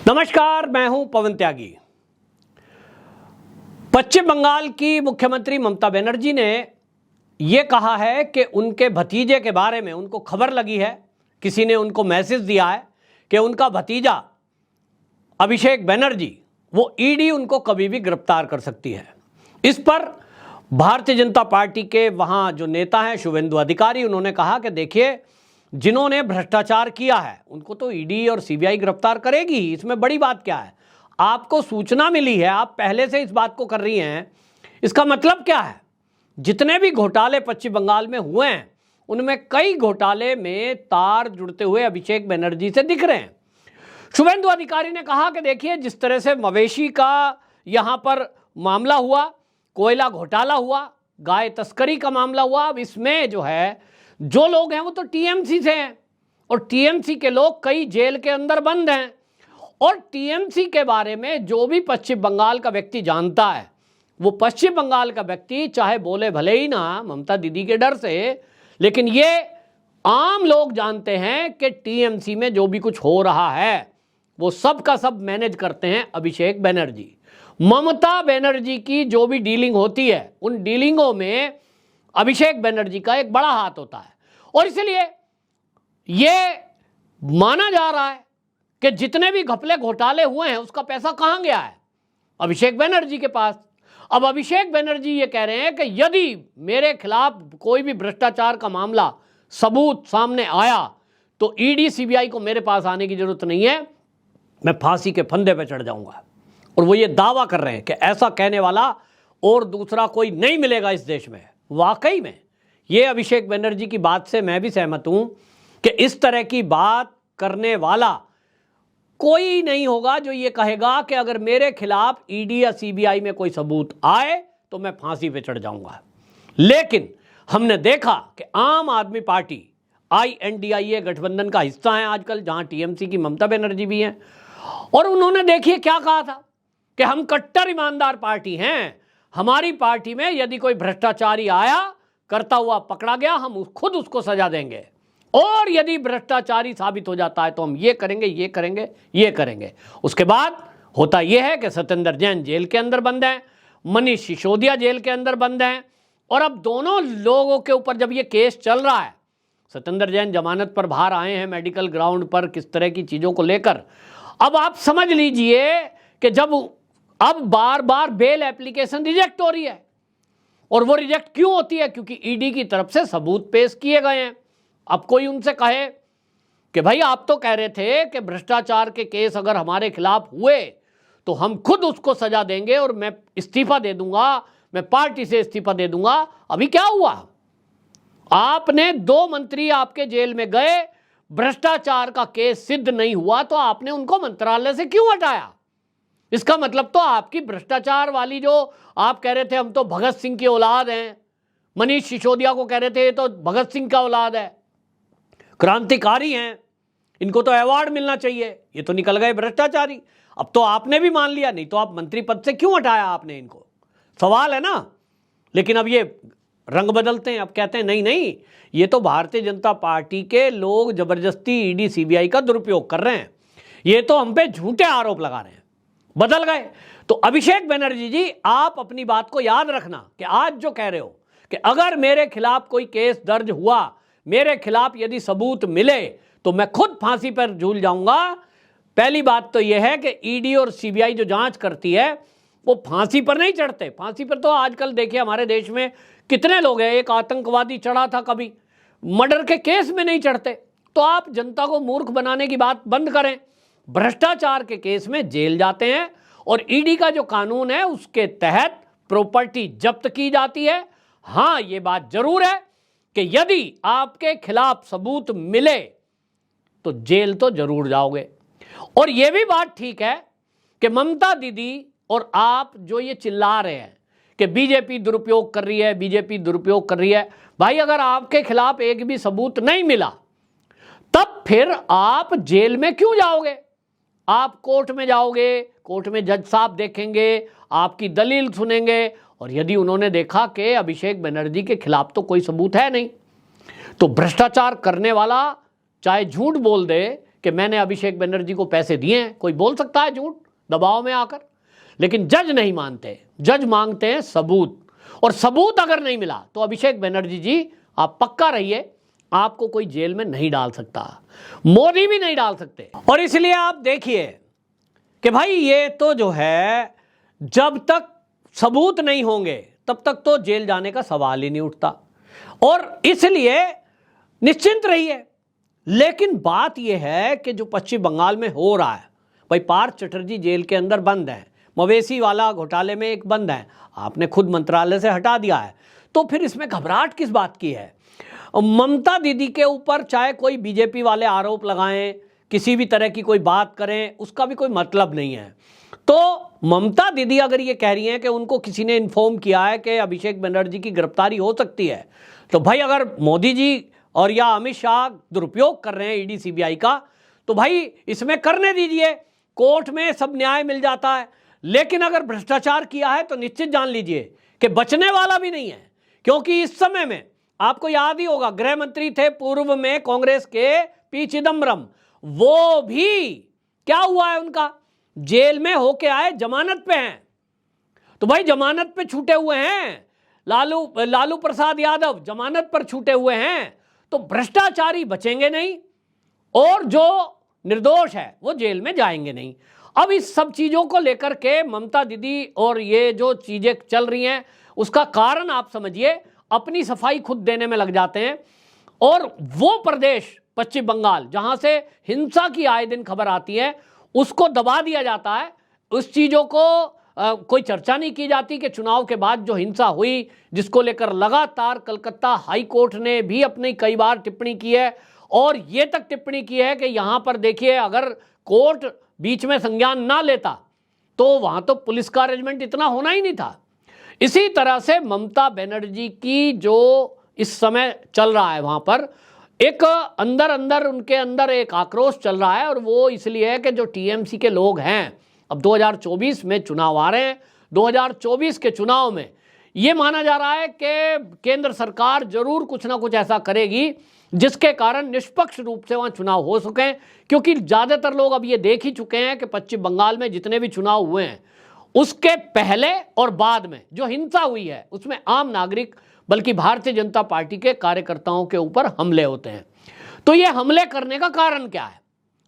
नमस्कार, मैं हूं पवन त्यागी। पश्चिम बंगाल की मुख्यमंत्री ममता बनर्जी ने यह कहा है कि उनके भतीजे के बारे में उनको खबर लगी है, किसी ने उनको मैसेज दिया है कि उनका भतीजा अभिषेक बनर्जी वो ईडी उनको कभी भी गिरफ्तार कर सकती है। इस पर भारतीय जनता पार्टी के वहां जो नेता हैं शुभेंदु अधिकारी, उन्होंने कहा कि देखिए, जिन्होंने भ्रष्टाचार किया है उनको तो ईडी और सीबीआई गिरफ्तार करेगी, इसमें बड़ी बात क्या है। आपको सूचना मिली है, आप पहले से इस बात को कर रही हैं, इसका मतलब क्या है। जितने भी घोटाले पश्चिम बंगाल में हुए हैं उनमें कई घोटाले में तार जुड़ते हुए अभिषेक बनर्जी से दिख रहे हैं। शुभेंदु अधिकारी ने कहा कि देखिए, जिस तरह से मवेशी का यहां पर मामला हुआ, कोयला घोटाला हुआ, गाय तस्करी का मामला हुआ, अब इसमें जो है जो लोग हैं वो तो टीएमसी से हैं और टीएमसी के लोग कई जेल के अंदर बंद हैं। और टीएमसी के बारे में जो भी पश्चिम बंगाल का व्यक्ति जानता है, वो पश्चिम बंगाल का व्यक्ति चाहे बोले भले ही ना ममता दीदी के डर से, लेकिन ये आम लोग जानते हैं कि टीएमसी में जो भी कुछ हो रहा है वो सब का सब मैनेज करते हैं अभिषेक बनर्जी। ममता बनर्जी की जो भी डीलिंग होती है उन डीलिंगों में अभिषेक बनर्जी का एक बड़ा हाथ होता है। और इसलिए यह माना जा रहा है कि जितने भी घपले घोटाले हुए हैं उसका पैसा कहां गया है, अभिषेक बनर्जी के पास। अब अभिषेक बनर्जी ये कह रहे हैं कि यदि मेरे खिलाफ कोई भी भ्रष्टाचार का मामला सबूत सामने आया तो ईडी सीबीआई को मेरे पास आने की जरूरत नहीं है, मैं फांसी के फंदे पे चढ़ जाऊंगा। और वो ये दावा कर रहे हैं कि ऐसा कहने वाला और दूसरा कोई नहीं मिलेगा इस देश में। वाकई में ये अभिषेक बनर्जी की बात से मैं भी सहमत हूं कि इस तरह की बात करने वाला कोई नहीं होगा जो ये कहेगा कि अगर मेरे खिलाफ ईडी या सीबीआई में कोई सबूत आए तो मैं फांसी पे चढ़ जाऊंगा। लेकिन हमने देखा कि आम आदमी पार्टी INDIA गठबंधन का हिस्सा है आजकल, जहां टीएमसी की ममता बनर्जी भी हैं, और उन्होंने देखिए क्या कहा था कि हम कट्टर ईमानदार पार्टी हैं, हमारी पार्टी में यदि कोई भ्रष्टाचारी आया करता हुआ पकड़ा गया हम खुद उसको सजा देंगे, और यदि भ्रष्टाचारी साबित हो जाता है तो हम ये करेंगे, ये करेंगे, ये करेंगे। उसके बाद होता यह है कि सत्येंद्र जैन जेल के अंदर बंद हैं, मनीष सिसोदिया जेल के अंदर बंद हैं, और अब दोनों लोगों के ऊपर जब ये केस चल रहा है, सत्येंद्र जैन जमानत पर बाहर आए हैं मेडिकल ग्राउंड पर किस तरह की चीज़ों को लेकर। अब आप समझ लीजिए कि जब अब बार बार बेल एप्लीकेशन रिजेक्ट हो रही है, और वो रिजेक्ट क्यों होती है, क्योंकि ईडी की तरफ से सबूत पेश किए गए हैं। अब कोई उनसे कहे कि भाई आप तो कह रहे थे कि भ्रष्टाचार के केस अगर हमारे खिलाफ हुए तो हम खुद उसको सजा देंगे और मैं इस्तीफा दे दूंगा, मैं पार्टी से इस्तीफा दे दूंगा। अभी क्या हुआ, आपने 2 मंत्री आपके जेल में गए, भ्रष्टाचार का केस सिद्ध नहीं हुआ तो आपने उनको मंत्रालय से क्यों हटाया। इसका मतलब तो आपकी भ्रष्टाचार वाली जो आप कह रहे थे हम तो भगत सिंह की औलाद हैं, मनीष सिसोदिया को कह रहे थे ये तो भगत सिंह का औलाद है, क्रांतिकारी हैं, इनको तो अवार्ड मिलना चाहिए, ये तो निकल गए भ्रष्टाचारी। अब तो आपने भी मान लिया, नहीं तो आप मंत्री पद से क्यों हटाया आपने इनको, सवाल है ना। लेकिन अब ये रंग बदलते हैं, अब कहते हैं नहीं नहीं, ये तो भारतीय जनता पार्टी के लोग जबरदस्ती ईडी सीबीआई का दुरुपयोग कर रहे हैं, ये तो हम पे झूठे आरोप लगा रहे हैं, बदल गए। तो अभिषेक बनर्जी जी, आप अपनी बात को याद रखना कि आज जो कह रहे हो कि अगर मेरे खिलाफ कोई केस दर्ज हुआ, मेरे खिलाफ यदि सबूत मिले तो मैं खुद फांसी पर झूल जाऊंगा। पहली बात तो यह है कि ईडी और सीबीआई जो जांच करती है वो फांसी पर नहीं चढ़ते। फांसी पर तो आजकल देखिए हमारे देश में कितने लोग हैं, एक आतंकवादी चढ़ा था कभी, मर्डर के केस में नहीं चढ़ते। तो आप जनता को मूर्ख बनाने की बात बंद करें। भ्रष्टाचार के केस में जेल जाते हैं और ईडी का जो कानून है उसके तहत प्रॉपर्टी जब्त की जाती है। हां, ये बात जरूर है कि यदि आपके खिलाफ सबूत मिले तो जेल तो जरूर जाओगे। और यह भी बात ठीक है कि ममता दीदी और आप जो ये चिल्ला रहे हैं कि बीजेपी दुरुपयोग कर रही है, बीजेपी दुरुपयोग कर रही है, भाई अगर आपके खिलाफ एक भी सबूत नहीं मिला तब फिर आप जेल में क्यों जाओगे। आप कोर्ट में जाओगे, कोर्ट में जज साहब देखेंगे, आपकी दलील सुनेंगे, और यदि उन्होंने देखा कि अभिषेक बनर्जी के खिलाफ तो कोई सबूत है नहीं, तो भ्रष्टाचार करने वाला चाहे झूठ बोल दे कि मैंने अभिषेक बनर्जी को पैसे दिए हैं। कोई बोल सकता है झूठ दबाव में आकर, लेकिन जज नहीं मानते। जज मांगते हैं सबूत, और सबूत अगर नहीं मिला तो अभिषेक बनर्जी जी आप पक्का रहिए, आपको कोई जेल में नहीं डाल सकता, मोदी भी नहीं डाल सकते। और इसलिए आप देखिए कि भाई ये तो जो है जब तक सबूत नहीं होंगे तब तक तो जेल जाने का सवाल ही नहीं उठता, और इसलिए निश्चिंत रहिए। लेकिन बात यह है कि जो पश्चिम बंगाल में हो रहा है, भाई पार्थ चटर्जी जेल के अंदर बंद है, मवेशी वाला घोटाले में एक बंद है, आपने खुद मंत्रालय से हटा दिया है, तो फिर इसमें घबराहट किस बात की है? ममता दीदी के ऊपर चाहे कोई बीजेपी वाले आरोप लगाएं, किसी भी तरह की कोई बात करें, उसका भी कोई मतलब नहीं है। तो ममता दीदी अगर ये कह रही हैं कि उनको किसी ने इन्फॉर्म किया है कि अभिषेक बनर्जी की गिरफ्तारी हो सकती है, तो भाई अगर मोदी जी और या अमित शाह दुरुपयोग कर रहे हैं ईडी सीबीआई का, तो भाई इसमें करने दीजिए, कोर्ट में सब न्याय मिल जाता है। लेकिन अगर भ्रष्टाचार किया है तो निश्चित जान लीजिए कि बचने वाला भी नहीं है, क्योंकि इस समय में आपको याद ही होगा गृह मंत्री थे पूर्व में कांग्रेस के पी चिदम्बरम, वो भी क्या हुआ है उनका, जेल में होके आए, जमानत पे हैं। तो भाई जमानत पे छूटे हुए हैं, लालू प्रसाद यादव जमानत पर छूटे हुए हैं, तो भ्रष्टाचारी बचेंगे नहीं और जो निर्दोष है वो जेल में जाएंगे नहीं। अब इस सब चीजों को लेकर के ममता दीदी और ये जो चीजें चल रही हैं, उसका कारण आप समझिए, अपनी सफाई खुद देने में लग जाते हैं। और वो प्रदेश पश्चिम बंगाल जहां से हिंसा की आए दिन खबर आती है, उसको दबा दिया जाता है। उस चीजों को कोई चर्चा नहीं की जाती कि चुनाव के बाद जो हिंसा हुई, जिसको लेकर लगातार कलकत्ता हाई कोर्ट ने भी अपनी कई बार टिप्पणी की है, और ये तक टिप्पणी की है कि यहां पर देखिए अगर कोर्ट बीच में संज्ञान ना लेता तो वहां तो पुलिस का अरेंजमेंट इतना होना ही नहीं था। इसी तरह से ममता बनर्जी की जो इस समय चल रहा है, वहां पर एक अंदर अंदर उनके अंदर एक आक्रोश चल रहा है, और वो इसलिए है कि जो टीएमसी के लोग हैं, अब 2024 में चुनाव आ रहे हैं, 2024 के चुनाव में ये माना जा रहा है कि केंद्र सरकार जरूर कुछ ना कुछ ऐसा करेगी जिसके कारण निष्पक्ष रूप से वहां चुनाव हो सके, क्योंकि ज्यादातर लोग अब ये देख ही चुके हैं कि पश्चिम बंगाल में जितने भी चुनाव हुए हैं उसके पहले और बाद में जो हिंसा हुई है उसमें आम नागरिक बल्कि भारतीय जनता पार्टी के कार्यकर्ताओं के ऊपर हमले होते हैं। तो ये हमले करने का कारण क्या है?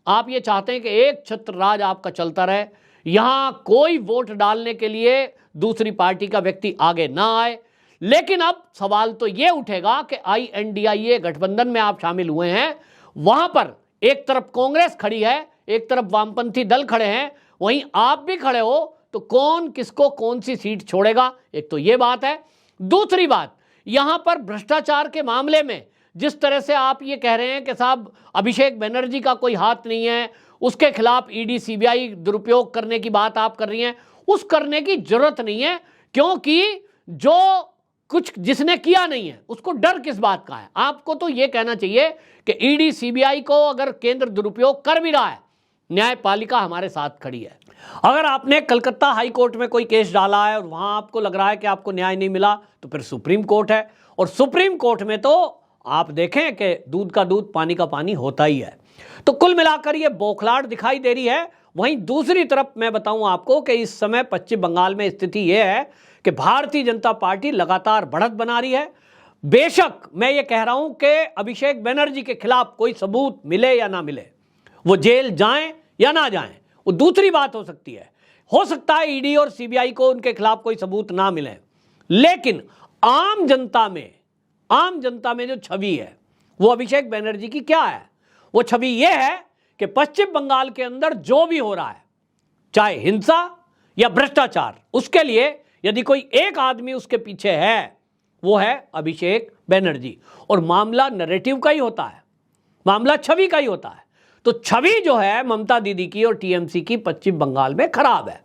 आप ये चाहते हैं कि एक छत्र राज आपका चलता रहे, यहां कोई वोट डालने के लिए दूसरी पार्टी का व्यक्ति आगे ना आए। लेकिन अब सवाल तो ये उठेगा कि INDIA गठबंधन में आप शामिल हुए हैं, वहां पर एक तरफ कांग्रेस खड़ी है, एक तरफ वामपंथी दल खड़े हैं, वहीं आप भी खड़े हो, तो कौन किसको कौन सी सीट छोड़ेगा? एक तो ये बात है। दूसरी बात, यहां पर भ्रष्टाचार के मामले में जिस तरह से आप ये कह रहे हैं कि साहब अभिषेक बनर्जी का कोई हाथ नहीं है, उसके खिलाफ ईडी सीबीआई दुरुपयोग करने की बात आप कर रही हैं, उस करने की जरूरत नहीं है, क्योंकि जो कुछ जिसने किया नहीं है उसको डर किस बात का है? आपको तो यह कहना चाहिए कि ईडी सीबीआई को अगर केंद्र दुरुपयोग कर भी रहा है, न्यायपालिका हमारे साथ खड़ी है। अगर आपने कलकत्ता हाई कोर्ट में कोई केस डाला है और वहां आपको लग रहा है कि आपको न्याय नहीं मिला, तो फिर सुप्रीम कोर्ट है, और सुप्रीम कोर्ट में तो आप देखें कि दूध का दूध पानी का पानी होता ही है। तो कुल मिलाकर ये बौखलाहट दिखाई दे रही है। वहीं दूसरी तरफ मैं बताऊं आपको कि इस समय पश्चिम बंगाल में स्थिति यह है कि भारतीय जनता पार्टी लगातार बढ़त बना रही है। बेशक मैं ये कह रहा हूं कि अभिषेक बनर्जी के खिलाफ कोई सबूत मिले या ना मिले, वो जेल जाएं या ना जाएं, वो दूसरी बात हो सकती है। हो सकता है ईडी और सीबीआई को उनके खिलाफ कोई सबूत ना मिले, लेकिन आम जनता में जो छवि है वो अभिषेक बनर्जी की क्या है? वो छवि ये है कि पश्चिम बंगाल के अंदर जो भी हो रहा है, चाहे हिंसा या भ्रष्टाचार, उसके लिए यदि कोई एक आदमी उसके पीछे है, वो है अभिषेक बनर्जी। और मामला नैरेटिव का ही होता है, मामला छवि का ही होता है। तो छवि जो है ममता दीदी की और टीएमसी की पश्चिम बंगाल में खराब है,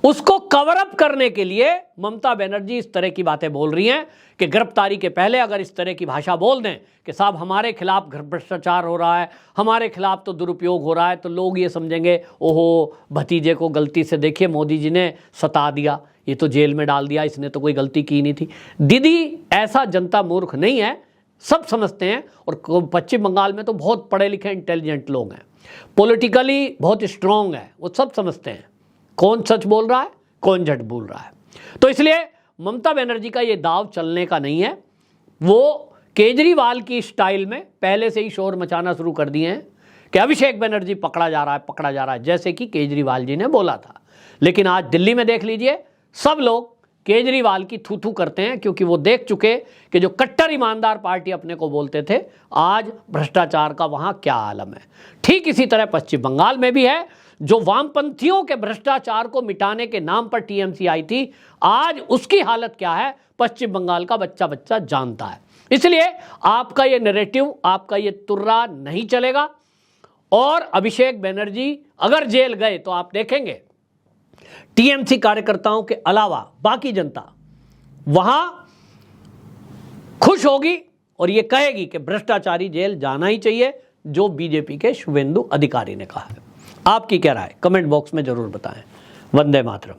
उसको कवर अप करने के लिए ममता बनर्जी इस तरह की बातें बोल रही हैं कि गिरफ्तारी के पहले अगर इस तरह की भाषा बोल दें कि साहब हमारे खिलाफ भ्रष्टाचार हो रहा है, हमारे खिलाफ तो दुरुपयोग हो रहा है, तो लोग ये समझेंगे ओहो भतीजे को गलती से देखिए मोदी जी ने सता दिया, ये तो जेल में डाल दिया, इसने तो कोई गलती की नहीं थी। दीदी ऐसा जनता मूर्ख नहीं है, सब समझते हैं, और पश्चिम बंगाल में तो बहुत पढ़े लिखे इंटेलिजेंट लोग हैं, पॉलिटिकली बहुत स्ट्रांग है, वो सब समझते हैं कौन सच बोल रहा है, कौन झूठ बोल रहा है। तो इसलिए ममता बनर्जी का ये दाव चलने का नहीं है। वो केजरीवाल की स्टाइल में पहले से ही शोर मचाना शुरू कर दिए हैं कि अभिषेक बनर्जी पकड़ा जा रहा है, जैसे कि केजरीवाल जी ने बोला था। लेकिन आज दिल्ली में देख लीजिए, सब लोग केजरीवाल की थू थू करते हैं, क्योंकि वो देख चुके कि जो कट्टर ईमानदार पार्टी अपने को बोलते थे, आज भ्रष्टाचार का वहां क्या आलम है। ठीक इसी तरह पश्चिम बंगाल में भी है, जो वामपंथियों के भ्रष्टाचार को मिटाने के नाम पर टीएमसी आई थी, आज उसकी हालत क्या है पश्चिम बंगाल का बच्चा बच्चा जानता है। इसलिए आपका ये नैरेटिव, आपका ये तुर्रा नहीं चलेगा। और अभिषेक बनर्जी अगर जेल गए तो आप देखेंगे टीएमसी कार्यकर्ताओं के अलावा बाकी जनता वहां खुश होगी और यह कहेगी कि भ्रष्टाचारी जेल जाना ही चाहिए, जो बीजेपी के शुभेंदु अधिकारी ने कहा है। आपकी क्या राय, कमेंट बॉक्स में जरूर बताएं। वंदे मातरम।